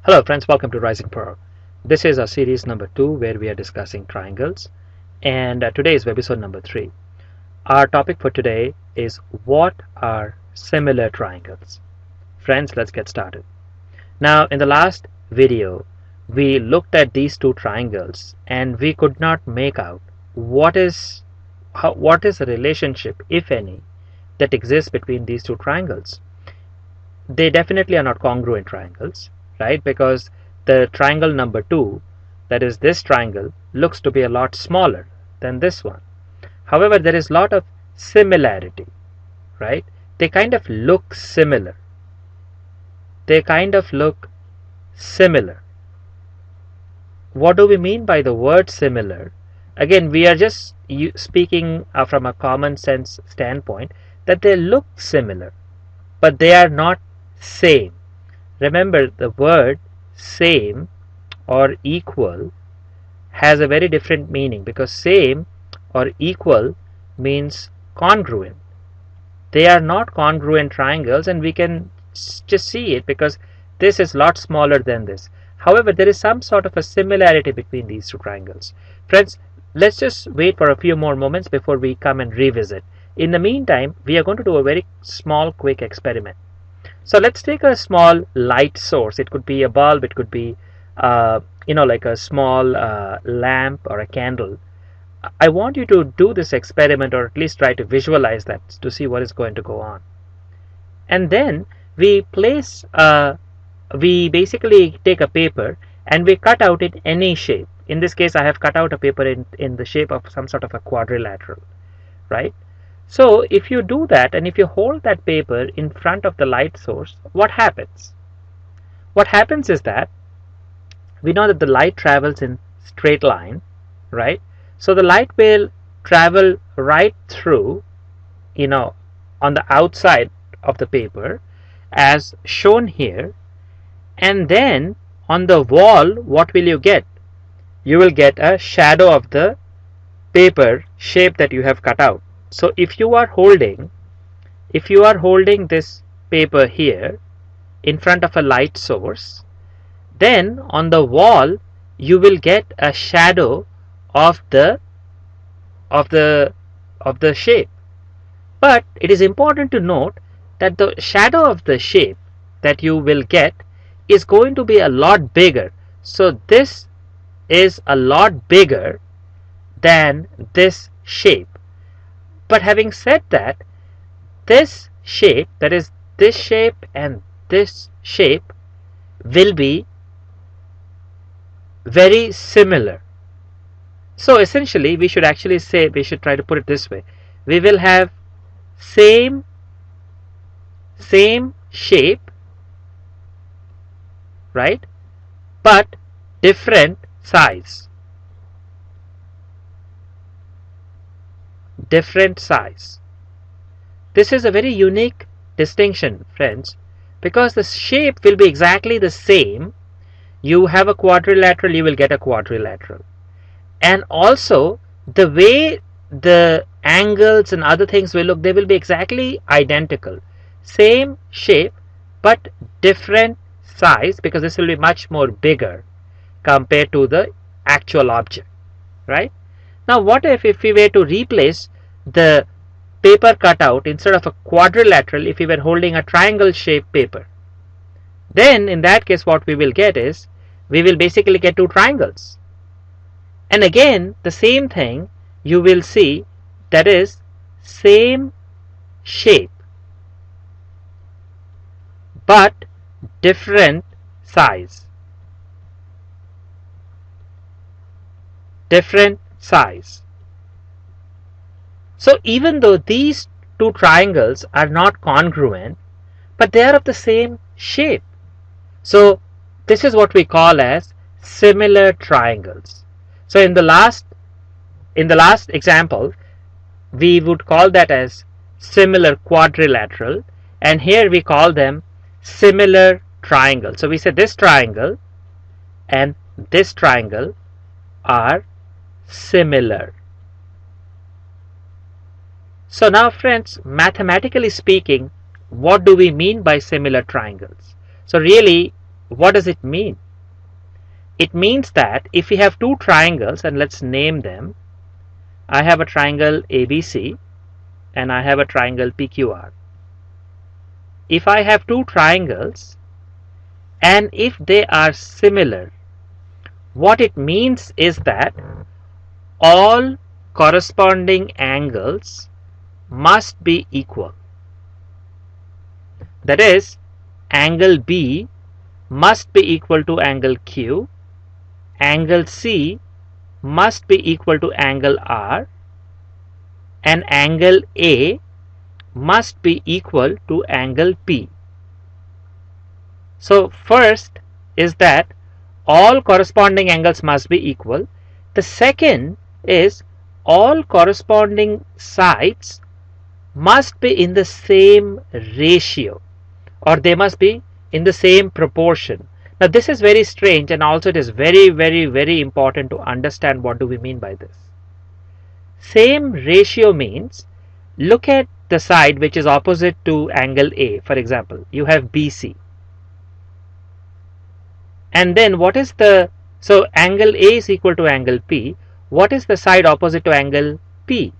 Hello friends, welcome to Risingpearl. This is our series number 2 where we are discussing triangles, and today is webisode number 3. Our topic for today is what are similar triangles. Friends, let's get started. Now in the last video we looked at these two triangles and we could not make out what is the relationship, if any, that exists between these two triangles. They definitely are not congruent triangles, right? Because the triangle number 2, that is this triangle, looks to be a lot smaller than this one. However, there is a lot of similarity, right? They kind of look similar. What do we mean by the word similar? Again, we are just speaking from a common sense standpoint that they look similar, but they are not same. Remember, the word same or equal has a very different meaning, because same or equal means congruent. They are not congruent triangles, and we can just see it because this is a lot smaller than this. However, there is some sort of a similarity between these two triangles. Friends, let's just wait for a few more moments before we come and revisit. In the meantime, we are going to do a very small quick experiment. So let's take a small light source. It could be a bulb, it could be like a small lamp or a candle. I want you to do this experiment, or at least try to visualize that to see what is going to go on. And then we basically take a paper and we cut out in any shape. In this case, I have cut out a paper in the shape of some sort of a quadrilateral, right? So if you do that and if you hold that paper in front of the light source, what happens? What happens is that we know that the light travels in straight line, right? So the light will travel right through, on the outside of the paper as shown here, and then on the wall, what will you get? You will get a shadow of the paper shape that you have cut out. So if you are holding this paper here in front of a light source, then on the wall you will get a shadow of the shape. But it is important to note that the shadow of the shape that you will get is going to be a lot bigger. So this is a lot bigger than this shape. But having said that, this shape, that is this shape and this shape, will be very similar. So essentially we should try to put it this way. We will have same shape, right? But different size. This is a very unique distinction, friends, because the shape will be exactly the same. You have a quadrilateral, you will get a quadrilateral, and also the way the angles and other things will look, they will be exactly identical. Same shape but different size, because this will be much more bigger compared to the actual object, right? Now what if we were to replace the paper cutout, instead of a quadrilateral, if we were holding a triangle shaped paper? Then in that case what we will get is, we will basically get two triangles. And again the same thing you will see, that is same shape but different size. So even though these two triangles are not congruent, but they are of the same shape. So this is what we call as similar triangles. So in the last example, we would call that as similar quadrilateral, and here we call them similar triangle. So we say this triangle and this triangle are similar. So now friends, mathematically speaking, what do we mean by similar triangles? So really what does it mean? It means that if we have two triangles, and let's name them, I have a triangle ABC and I have a triangle PQR. If I have two triangles and if they are similar, what it means is that all corresponding angles must be equal. That is, angle B must be equal to angle Q, angle C must be equal to angle R, and angle A must be equal to angle P. So first is that all corresponding angles must be equal. The second is all corresponding sides must be in the same ratio, or they must be in the same proportion. Now this is very strange, and also it is very important to understand what do we mean by this. Same ratio means, look at the side which is opposite to angle A. For example, you have BC. And then what is the, so angle A is equal to angle P. What is the side opposite to angle P?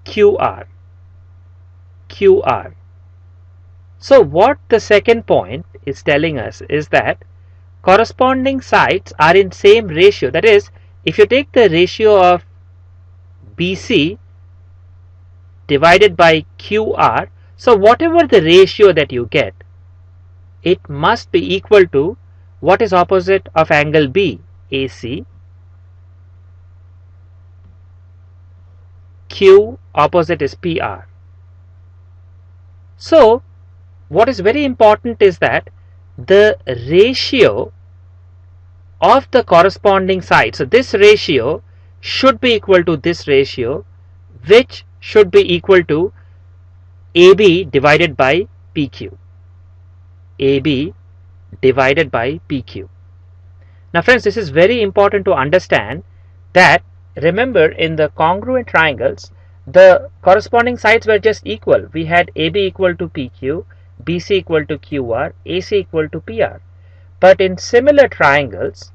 QR. QR. So what the second point is telling us is that corresponding sides are in same ratio. That is, if you take the ratio of BC divided by QR, so whatever the ratio that you get, it must be equal to what is opposite of angle B, AC. Q opposite is PR. So what is very important is that the ratio of the corresponding side, so this ratio should be equal to this ratio, which should be equal to AB divided by PQ. AB divided by PQ. Now friends, this is very important to understand that, remember, in the congruent triangles, the corresponding sides were just equal. We had AB equal to PQ, BC equal to QR, AC equal to PR. But in similar triangles,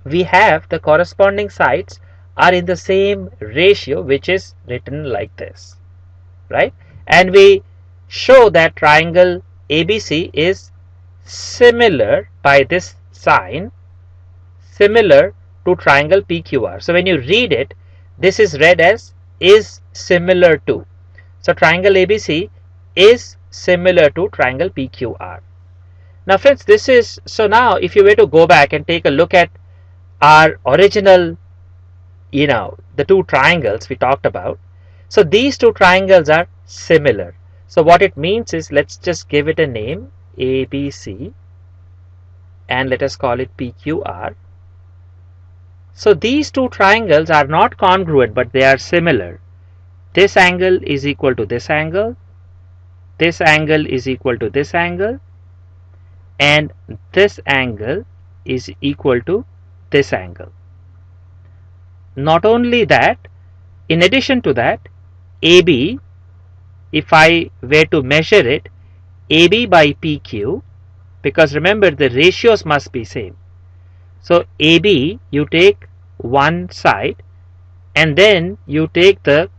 we have the corresponding sides are in the same ratio, which is written like this, right? And we show that triangle ABC is similar by this sign, similar to triangle PQR. So when you read it, this is read as is similar to. So triangle ABC is similar to triangle PQR. Now friends, this is, so now if you were to go back and take a look at our original, the two triangles we talked about. So these two triangles are similar. So what it means is, let's just give it a name, ABC, and let us call it PQR. So these two triangles are not congruent, but they are similar. This angle is equal to this angle. This angle is equal to this angle. And this angle is equal to this angle. Not only that, in addition to that, AB, if I were to measure it, AB by PQ, because remember the ratios must be same. So AB, you take one side and then you take the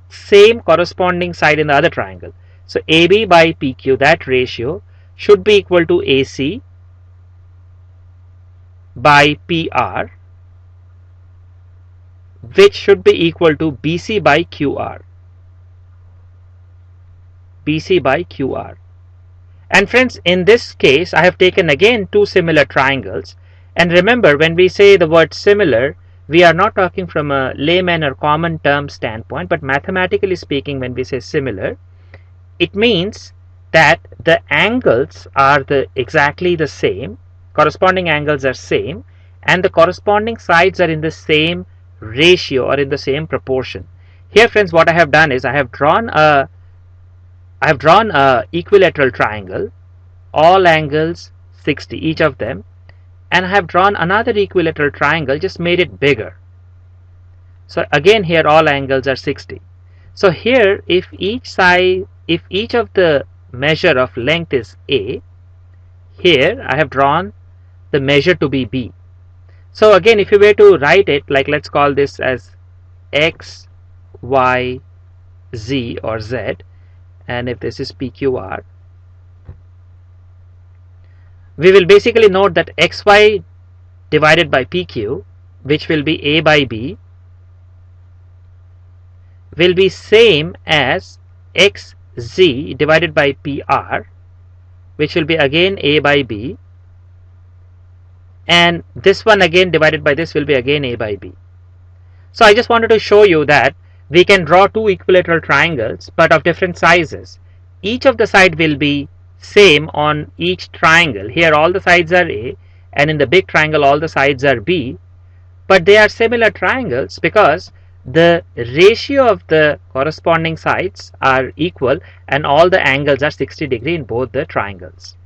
same corresponding side in the other triangle. So AB by PQ, that ratio should be equal to AC by PR, which should be equal to BC by QR. BC by QR. And friends, in this case, I have taken again two similar triangles. And remember, when we say the word similar, we are not talking from a layman or common term standpoint, but mathematically speaking, when we say similar, it means that the angles are exactly the same, corresponding angles are same, and the corresponding sides are in the same ratio or in the same proportion. Here friends, what I have done is I have drawn a equilateral triangle, all angles 60 each of them, and I have drawn another equilateral triangle, just made it bigger. So again here all angles are 60. So here if each of the measure of length is A, here I have drawn the measure to be b. So again, if you were to write it, like let's call this as x, y, z or z, and if this is PQR, we will basically note that xy divided by PQ, which will be a by b, will be same as xz divided by PR, which will be again a by b, and this one again divided by this will be again a by b. So I just wanted to show you that we can draw two equilateral triangles but of different sizes. Each of the side will be same on each triangle. Here all the sides are a, and in the big triangle all the sides are b, but they are similar triangles because the ratio of the corresponding sides are equal and all the angles are 60 degree in both the triangles.